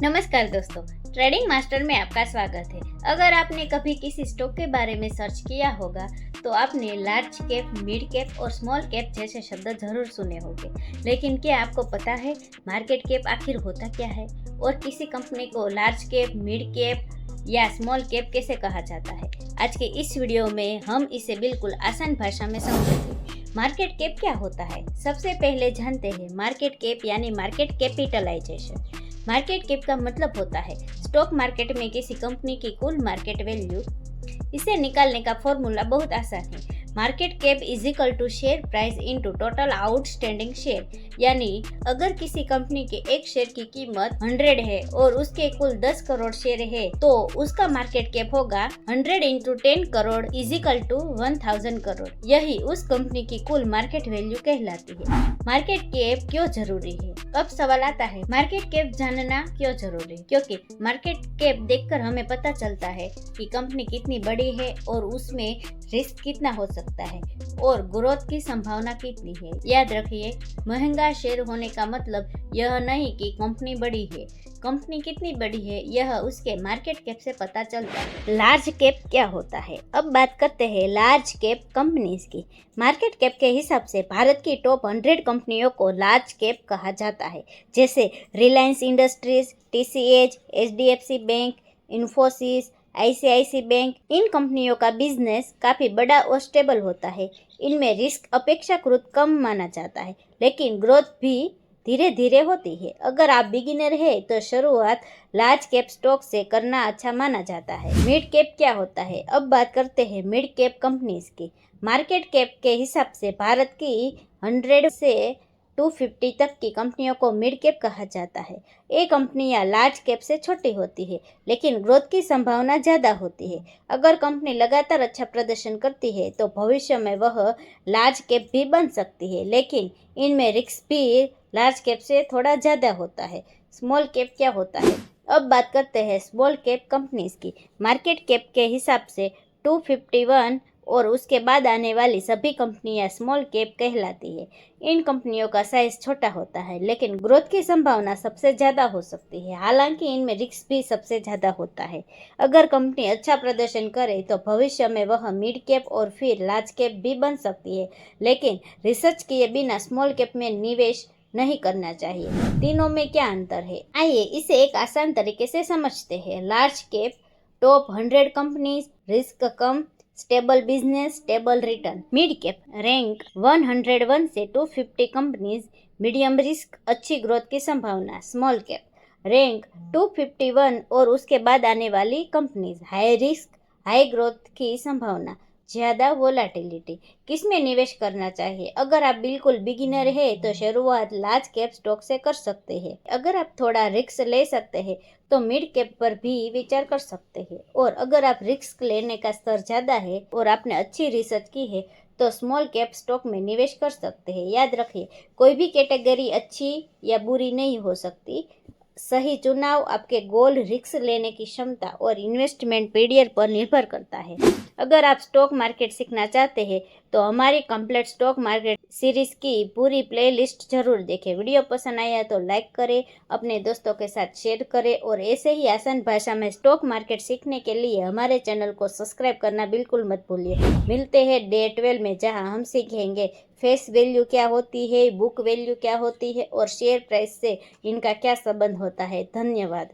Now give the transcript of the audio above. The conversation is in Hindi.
नमस्कार दोस्तों, ट्रेडिंग मास्टर में आपका स्वागत है। अगर आपने कभी किसी स्टॉक के बारे में सर्च किया होगा तो आपने लार्ज कैप, मिड कैप और स्मॉल कैप जैसे शब्द जरूर सुने होंगे। लेकिन क्या आपको पता है मार्केट कैप आखिर होता क्या है और किसी कंपनी को लार्ज कैप, मिड कैप या स्मॉल कैप कैसे कहा जाता है? आज के इस वीडियो में हम इसे बिल्कुल आसान भाषा में समझेंगे। मार्केट कैप क्या होता है? सबसे पहले जानते हैं मार्केट कैप यानी मार्केट कैपिटलाइजेशन। मार्केट कैप का मतलब होता है स्टॉक मार्केट में किसी कंपनी की कुल मार्केट वैल्यू। इसे निकालने का फॉर्मूला बहुत आसान है। Market cap is equal to share price into total outstanding share. यानी अगर किसी कंपनी के एक शेयर की कीमत 100 है और उसके कुल 10 करोड़ शेयर है तो उसका मार्केट कैप होगा 100 into 10 crore is equal to 1000 crore. यही उस कंपनी की कुल मार्केट वैल्यू कहलाती है। मार्केट कैप क्यों जरूरी है? अब सवाल आता है मार्केट कैप जानना क्यों जरूरी है? क्योंकि मार्केट कैप देखकर हमें पता चलता है कि कंपनी कितनी बड़ी है और उसमें रिस्क कितना हो सकता है और ग्रोथ की संभावना कितनी है। याद रखिए, महंगा शेयर होने का मतलब यह नहीं कि कंपनी बड़ी है। कंपनी कितनी बड़ी है यह उसके मार्केट कैप से पता चलता है। लार्ज कैप क्या होता है? अब बात करते हैं लार्ज कैप कंपनीज की। मार्केट कैप के हिसाब से भारत की टॉप 100 कंपनियों को लार्ज कैप कहा जाता है, जैसे Reliance industries, TCS, HDFC bank, Infosys, ICIC bank. इन कंपनियों का बिजनेस काफ़ी बड़ा और स्टेबल होता है। इनमें रिस्क अपेक्षाकृत कम माना जाता है, लेकिन ग्रोथ भी धीरे धीरे होती है। अगर आप बिगिनर है तो शुरुआत लार्ज कैप स्टॉक से करना अच्छा माना जाता है। मिड कैप क्या होता है? अब बात करते हैं मिड कैप कंपनीज की। मार्केट कैप के हिसाब से भारत की 100 से 250 तक की कंपनियों को मिड कैप कहा जाता है। ये कंपनियां लार्ज कैप से छोटी होती है, लेकिन ग्रोथ की संभावना ज़्यादा होती है। अगर कंपनी लगातार अच्छा प्रदर्शन करती है तो भविष्य में वह लार्ज कैप भी बन सकती है, लेकिन इनमें रिस्क भी लार्ज कैप से थोड़ा ज़्यादा होता है। स्मॉल कैप क्या होता है? अब बात करते हैं स्मॉल कैप कंपनीज की। मार्केट कैप के हिसाब से 251 और उसके बाद आने वाली सभी कंपनियां स्मॉल कैप कहलाती है। इन कंपनियों का साइज छोटा होता है, लेकिन ग्रोथ की संभावना सबसे ज़्यादा हो सकती है। हालांकि इनमें रिस्क भी सबसे ज़्यादा होता है। अगर कंपनी अच्छा प्रदर्शन करे तो भविष्य में वह मिड कैप और फिर लार्ज कैप भी बन सकती है, लेकिन रिसर्च किए बिना स्मॉल कैप में निवेश नहीं करना चाहिए। तीनों में क्या अंतर है? आइए इसे एक आसान तरीके से समझते हैं। Large cap top 100 companies, risk कम, stable business, stable return. Mid cap rank 101 से 250 कंपनीज, मीडियम रिस्क, अच्छी ग्रोथ की संभावना। स्मॉल कैप रैंक 251 और उसके बाद आने वाली companies, high risk, high growth की संभावना, ज़्यादा वोलाटिलिटी। किस में निवेश करना चाहिए? अगर आप बिल्कुल बिगिनर है तो शुरुआत लार्ज कैप स्टॉक से कर सकते हैं। अगर आप थोड़ा रिस्क ले सकते हैं तो मिड कैप पर भी विचार कर सकते हैं, और अगर आप रिस्क लेने का स्तर ज़्यादा है और आपने अच्छी रिसर्च की है तो स्मॉल कैप स्टॉक में निवेश कर सकते हैं। याद रखिए, कोई भी कैटेगरी अच्छी या बुरी नहीं हो सकती। सही चुनाव आपके गोल, रिस्क लेने की क्षमता और इन्वेस्टमेंट पीरियड पर निर्भर करता है। अगर आप स्टॉक मार्केट सीखना चाहते हैं तो हमारी कंप्लीट स्टॉक मार्केट सीरीज की पूरी प्लेलिस्ट जरूर देखें। वीडियो पसंद आया तो लाइक करें, अपने दोस्तों के साथ शेयर करें और ऐसे ही आसान भाषा में स्टॉक मार्केट सीखने के लिए हमारे चैनल को सब्सक्राइब करना बिल्कुल मत भूलिए। मिलते हैं डे 12 में, जहां हम सीखेंगे फेस वैल्यू क्या होती है, बुक वैल्यू क्या होती है और शेयर प्राइस से इनका क्या संबंध होता है। धन्यवाद।